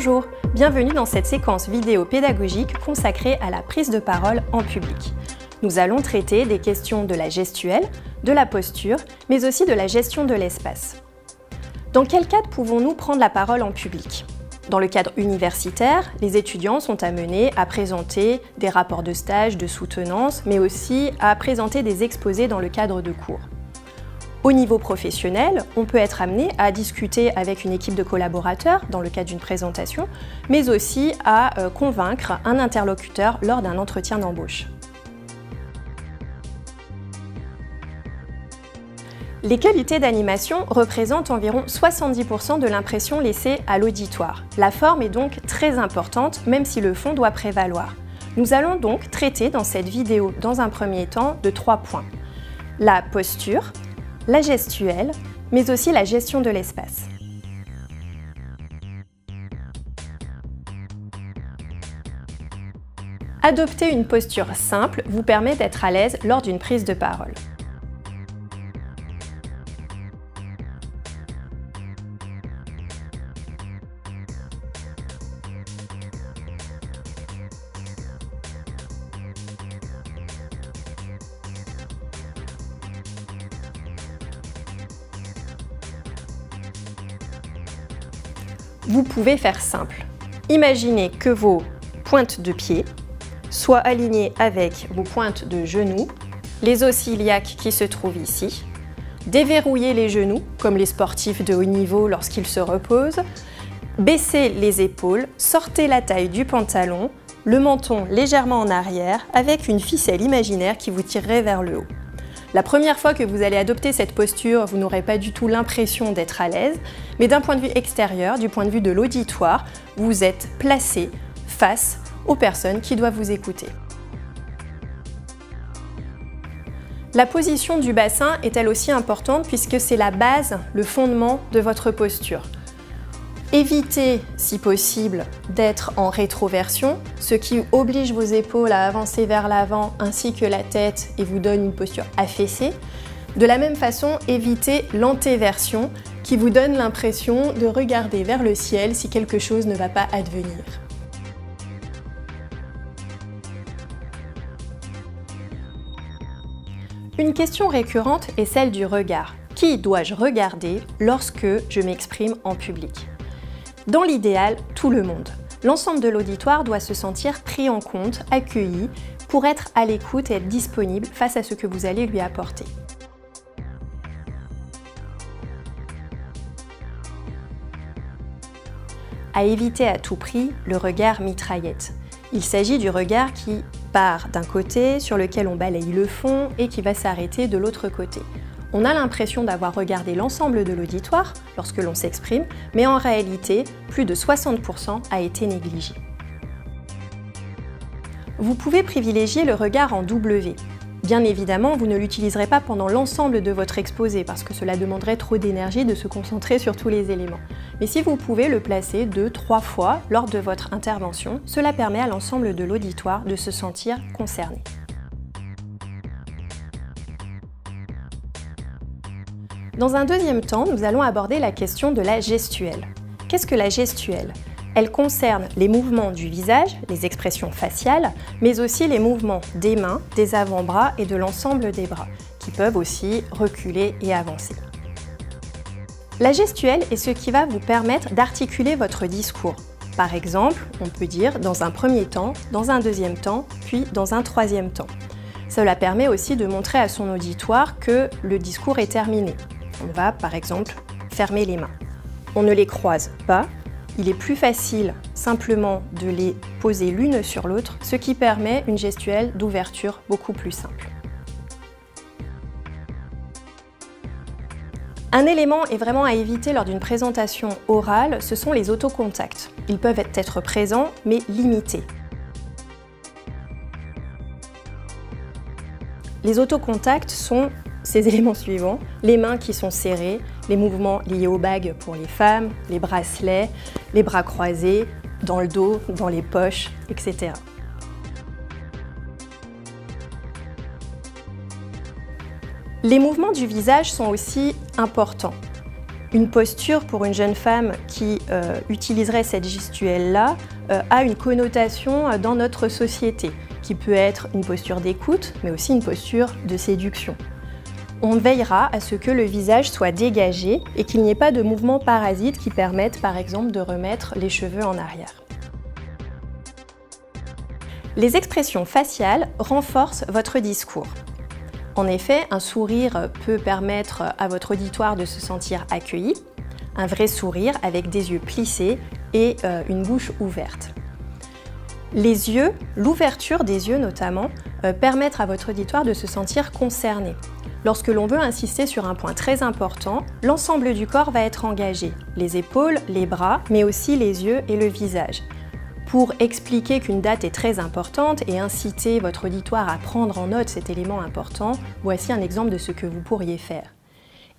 Bonjour, bienvenue dans cette séquence vidéo pédagogique consacrée à la prise de parole en public. Nous allons traiter des questions de la gestuelle, de la posture, mais aussi de la gestion de l'espace. Dans quel cadre pouvons-nous prendre la parole en public ? Dans le cadre universitaire, les étudiants sont amenés à présenter des rapports de stage, de soutenance, mais aussi à présenter des exposés dans le cadre de cours. Au niveau professionnel, on peut être amené à discuter avec une équipe de collaborateurs dans le cadre d'une présentation, mais aussi à convaincre un interlocuteur lors d'un entretien d'embauche. Les qualités d'animation représentent environ 70% de l'impression laissée à l'auditoire. La forme est donc très importante, même si le fond doit prévaloir. Nous allons donc traiter dans cette vidéo, dans un premier temps, de 3 points. La posture, la gestuelle, mais aussi la gestion de l'espace. Adopter une posture simple vous permet d'être à l'aise lors d'une prise de parole. Vous pouvez faire simple. Imaginez que vos pointes de pied soient alignées avec vos pointes de genoux, les os iliaques qui se trouvent ici. Déverrouillez les genoux, comme les sportifs de haut niveau lorsqu'ils se reposent. Baissez les épaules, sortez la taille du pantalon, le menton légèrement en arrière, avec une ficelle imaginaire qui vous tirerait vers le haut. La première fois que vous allez adopter cette posture, vous n'aurez pas du tout l'impression d'être à l'aise, mais d'un point de vue extérieur, du point de vue de l'auditoire, vous êtes placé face aux personnes qui doivent vous écouter. La position du bassin est elle aussi importante puisque c'est la base, le fondement de votre posture. Évitez, si possible, d'être en rétroversion, ce qui oblige vos épaules à avancer vers l'avant ainsi que la tête et vous donne une posture affaissée. De la même façon, évitez l'antéversion qui vous donne l'impression de regarder vers le ciel si quelque chose ne va pas advenir. Une question récurrente est celle du regard. Qui dois-je regarder lorsque je m'exprime en public ? Dans l'idéal, tout le monde. L'ensemble de l'auditoire doit se sentir pris en compte, accueilli, pour être à l'écoute et être disponible face à ce que vous allez lui apporter. À éviter à tout prix le regard mitraillette. Il s'agit du regard qui part d'un côté, sur lequel on balaye le fond et qui va s'arrêter de l'autre côté. On a l'impression d'avoir regardé l'ensemble de l'auditoire lorsque l'on s'exprime, mais en réalité, plus de 60% a été négligé. Vous pouvez privilégier le regard en W. Bien évidemment, vous ne l'utiliserez pas pendant l'ensemble de votre exposé parce que cela demanderait trop d'énergie de se concentrer sur tous les éléments. Mais si vous pouvez le placer 2-3 fois lors de votre intervention, cela permet à l'ensemble de l'auditoire de se sentir concerné. Dans un deuxième temps, nous allons aborder la question de la gestuelle. Qu'est-ce que la gestuelle ? Elle concerne les mouvements du visage, les expressions faciales, mais aussi les mouvements des mains, des avant-bras et de l'ensemble des bras, qui peuvent aussi reculer et avancer. La gestuelle est ce qui va vous permettre d'articuler votre discours. Par exemple, on peut dire dans un premier temps, dans un deuxième temps, puis dans un troisième temps. Cela permet aussi de montrer à son auditoire que le discours est terminé. On va, par exemple, fermer les mains. On ne les croise pas. Il est plus facile simplement de les poser l'une sur l'autre, ce qui permet une gestuelle d'ouverture beaucoup plus simple. Un élément est vraiment à éviter lors d'une présentation orale, ce sont les autocontacts. Ils peuvent être présents, mais limités. Les autocontacts sont ces éléments suivants, les mains qui sont serrées, les mouvements liés aux bagues pour les femmes, les bracelets, les bras croisés, dans le dos, dans les poches, etc. Les mouvements du visage sont aussi importants. Une posture pour une jeune femme qui utiliserait cette gestuelle-là a une connotation dans notre société, qui peut être une posture d'écoute, mais aussi une posture de séduction. On veillera à ce que le visage soit dégagé et qu'il n'y ait pas de mouvements parasites qui permettent par exemple de remettre les cheveux en arrière. Les expressions faciales renforcent votre discours. En effet, un sourire peut permettre à votre auditoire de se sentir accueilli, un vrai sourire avec des yeux plissés et une bouche ouverte. Les yeux, l'ouverture des yeux notamment, permettent à votre auditoire de se sentir concerné. Lorsque l'on veut insister sur un point très important, l'ensemble du corps va être engagé, les épaules, les bras, mais aussi les yeux et le visage. Pour expliquer qu'une date est très importante et inciter votre auditoire à prendre en note cet élément important, voici un exemple de ce que vous pourriez faire.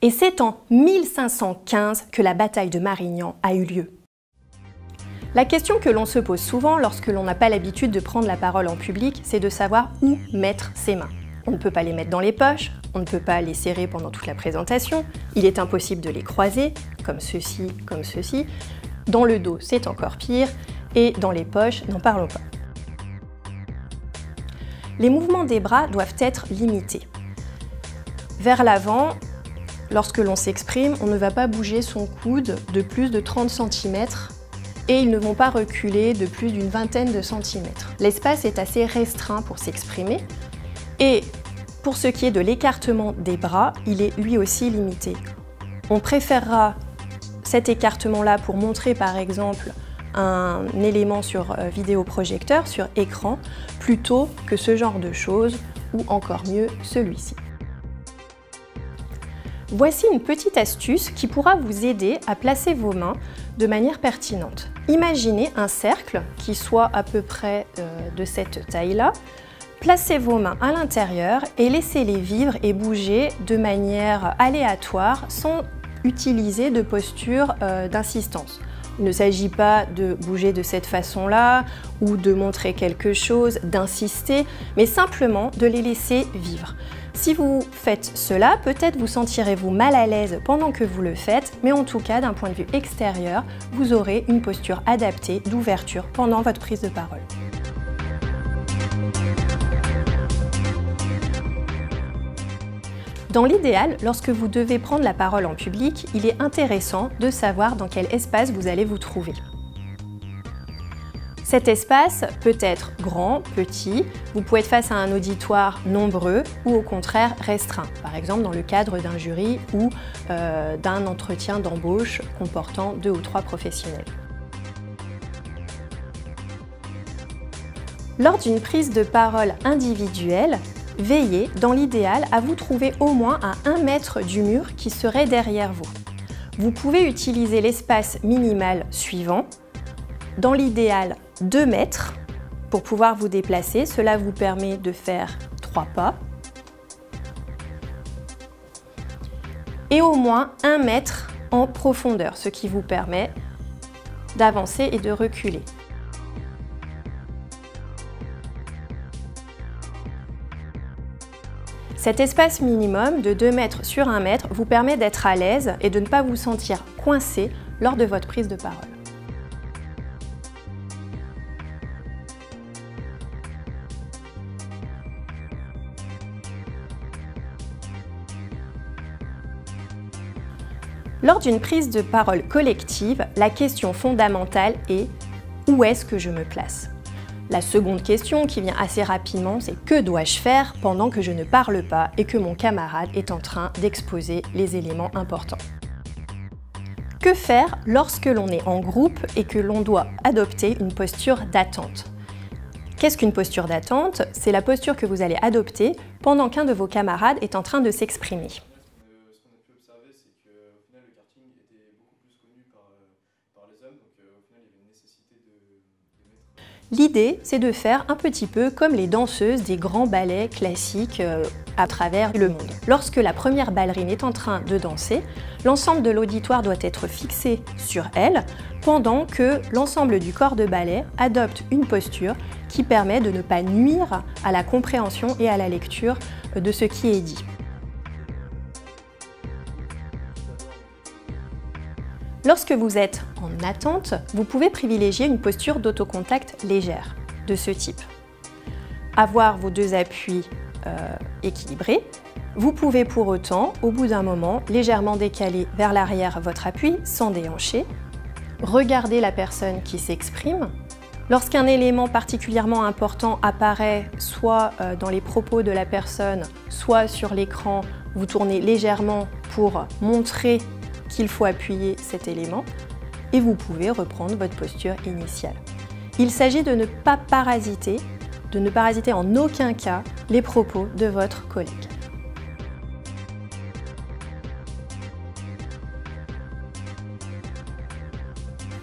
Et c'est en 1515 que la bataille de Marignan a eu lieu. La question que l'on se pose souvent lorsque l'on n'a pas l'habitude de prendre la parole en public, c'est de savoir où mettre ses mains. On ne peut pas les mettre dans les poches, on ne peut pas les serrer pendant toute la présentation, il est impossible de les croiser, comme ceci, comme ceci. Dans le dos, c'est encore pire. Et dans les poches, n'en parlons pas. Les mouvements des bras doivent être limités. Vers l'avant, lorsque l'on s'exprime, on ne va pas bouger son coude de plus de 30 cm et ils ne vont pas reculer de plus d'une vingtaine de centimètres. L'espace est assez restreint pour s'exprimer et pour ce qui est de l'écartement des bras, il est lui aussi limité. On préférera cet écartement-là pour montrer par exemple un élément sur vidéoprojecteur, sur écran, plutôt que ce genre de choses, ou encore mieux, celui-ci. Voici une petite astuce qui pourra vous aider à placer vos mains de manière pertinente. Imaginez un cercle qui soit à peu près de cette taille-là. Placez vos mains à l'intérieur et laissez-les vivre et bouger de manière aléatoire sans utiliser de posture d'insistance. Il ne s'agit pas de bouger de cette façon-là ou de montrer quelque chose, d'insister, mais simplement de les laisser vivre. Si vous faites cela, peut-être vous sentirez-vous mal à l'aise pendant que vous le faites, mais en tout cas, d'un point de vue extérieur, vous aurez une posture adaptée d'ouverture pendant votre prise de parole. Dans l'idéal, lorsque vous devez prendre la parole en public, il est intéressant de savoir dans quel espace vous allez vous trouver. Cet espace peut être grand, petit, vous pouvez être face à un auditoire nombreux ou au contraire restreint, par exemple dans le cadre d'un jury ou d'un entretien d'embauche comportant 2 ou 3 professionnels. Lors d'une prise de parole individuelle, veillez, dans l'idéal, à vous trouver au moins à 1 mètre du mur qui serait derrière vous. Vous pouvez utiliser l'espace minimal suivant, dans l'idéal 2 mètres, pour pouvoir vous déplacer. Cela vous permet de faire 3 pas. Et au moins 1 mètre en profondeur, ce qui vous permet d'avancer et de reculer. Cet espace minimum de 2 mètres sur 1 mètre vous permet d'être à l'aise et de ne pas vous sentir coincé lors de votre prise de parole. Lors d'une prise de parole collective, la question fondamentale est « Où est-ce que je me place ?» La seconde question qui vient assez rapidement, c'est « Que dois-je faire pendant que je ne parle pas et que mon camarade est en train d'exposer les éléments importants ?» Que faire lorsque l'on est en groupe et que l'on doit adopter une posture d'attente? Qu'est-ce qu'une posture d'attente? C'est la posture que vous allez adopter pendant qu'un de vos camarades est en train de s'exprimer. L'idée, c'est de faire un petit peu comme les danseuses des grands ballets classiques à travers le monde. Lorsque la première ballerine est en train de danser, l'ensemble de l'auditoire doit être fixé sur elle pendant que l'ensemble du corps de ballet adopte une posture qui permet de ne pas nuire à la compréhension et à la lecture de ce qui est dit. Lorsque vous êtes en attente, vous pouvez privilégier une posture d'autocontact légère, de ce type. Avoir vos deux appuis équilibrés. Vous pouvez pour autant, au bout d'un moment, légèrement décaler vers l'arrière votre appui sans déhancher. Regardez la personne qui s'exprime. Lorsqu'un élément particulièrement important apparaît, soit dans les propos de la personne, soit sur l'écran, vous tournez légèrement pour montrer qu'il faut appuyer cet élément et vous pouvez reprendre votre posture initiale. Il s'agit de ne pas parasiter, en aucun cas les propos de votre collègue.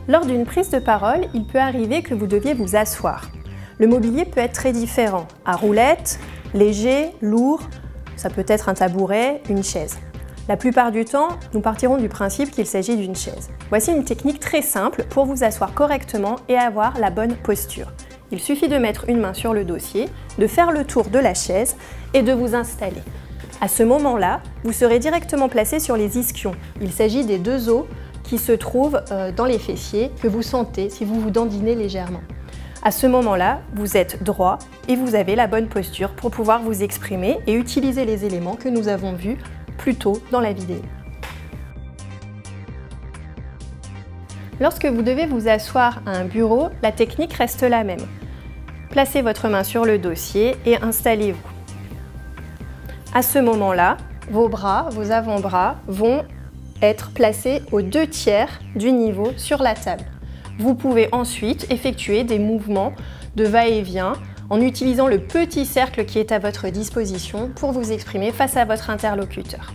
Lors d'une prise de parole, il peut arriver que vous deviez vous asseoir. Le mobilier peut être très différent, à roulettes, léger, lourd, ça peut être un tabouret, une chaise. La plupart du temps, nous partirons du principe qu'il s'agit d'une chaise. Voici une technique très simple pour vous asseoir correctement et avoir la bonne posture. Il suffit de mettre une main sur le dossier, de faire le tour de la chaise et de vous installer. À ce moment-là, vous serez directement placé sur les ischions. Il s'agit des deux os qui se trouvent dans les fessiers que vous sentez si vous vous dandinez légèrement. À ce moment-là, vous êtes droit et vous avez la bonne posture pour pouvoir vous exprimer et utiliser les éléments que nous avons vus plus tôt dans la vidéo. Lorsque vous devez vous asseoir à un bureau, la technique reste la même. Placez votre main sur le dossier et installez-vous. À ce moment-là, vos bras, vos avant-bras vont être placés aux 2/3 du niveau sur la table. Vous pouvez ensuite effectuer des mouvements de va-et-vient en utilisant le petit cercle qui est à votre disposition pour vous exprimer face à votre interlocuteur.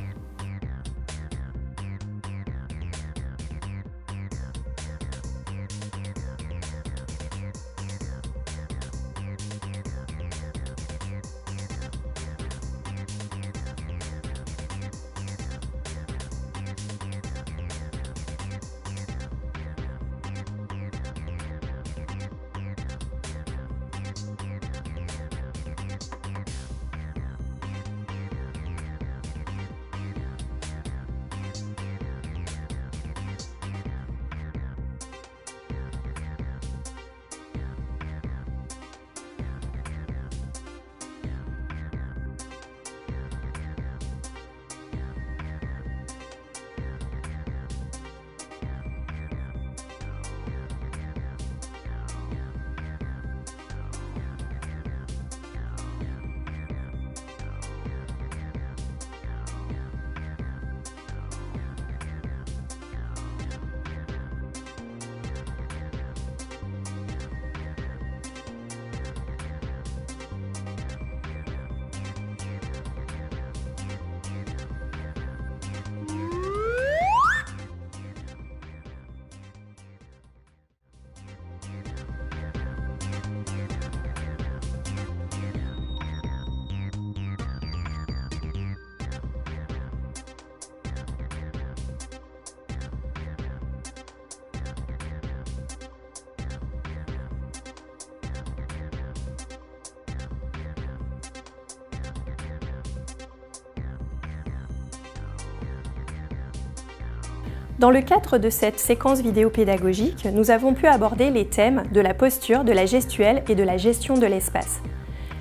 Dans le cadre de cette séquence vidéo pédagogique, nous avons pu aborder les thèmes de la posture, de la gestuelle et de la gestion de l'espace.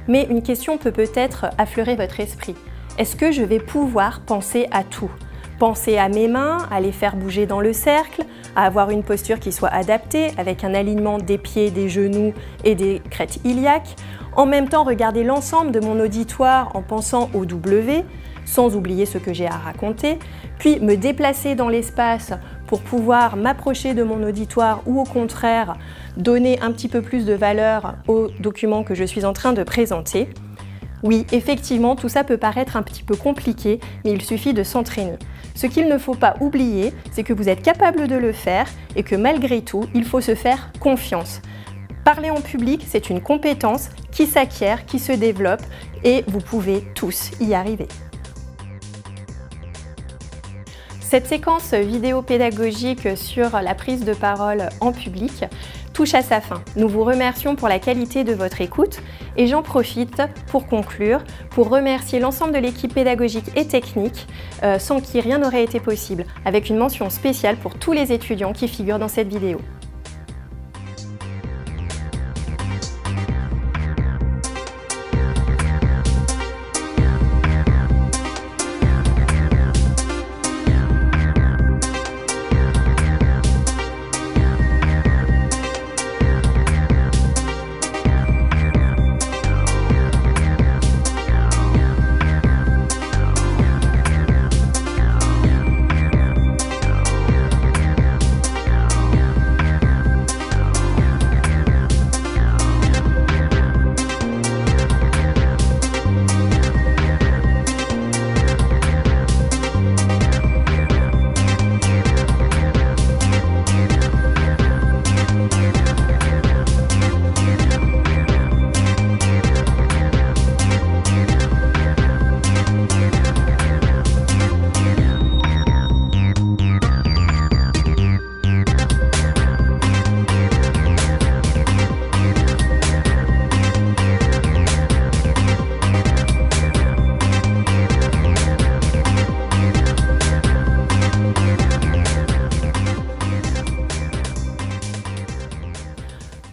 Mais une question peut peut-être affleurer votre esprit. Est-ce que je vais pouvoir penser à tout? Penser à mes mains, à les faire bouger dans le cercle, à avoir une posture qui soit adaptée avec un alignement des pieds, des genoux et des crêtes iliaques, en même temps regarder l'ensemble de mon auditoire en pensant au W, sans oublier ce que j'ai à raconter, puis me déplacer dans l'espace pour pouvoir m'approcher de mon auditoire ou au contraire donner un petit peu plus de valeur au document que je suis en train de présenter. Oui, effectivement, tout ça peut paraître un petit peu compliqué, mais il suffit de s'entraîner. Ce qu'il ne faut pas oublier, c'est que vous êtes capable de le faire et que malgré tout, il faut se faire confiance. Parler en public, c'est une compétence qui s'acquiert, qui se développe et vous pouvez tous y arriver. Cette séquence vidéo pédagogique sur la prise de parole en public touche à sa fin. Nous vous remercions pour la qualité de votre écoute et j'en profite pour conclure, pour remercier l'ensemble de l'équipe pédagogique et technique sans qui rien n'aurait été possible, avec une mention spéciale pour tous les étudiants qui figurent dans cette vidéo.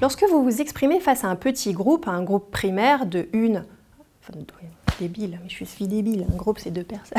Lorsque vous vous exprimez face à un petit groupe, à un groupe primaire de une... Enfin, débile, mais je suis débile, un groupe c'est 2 personnes.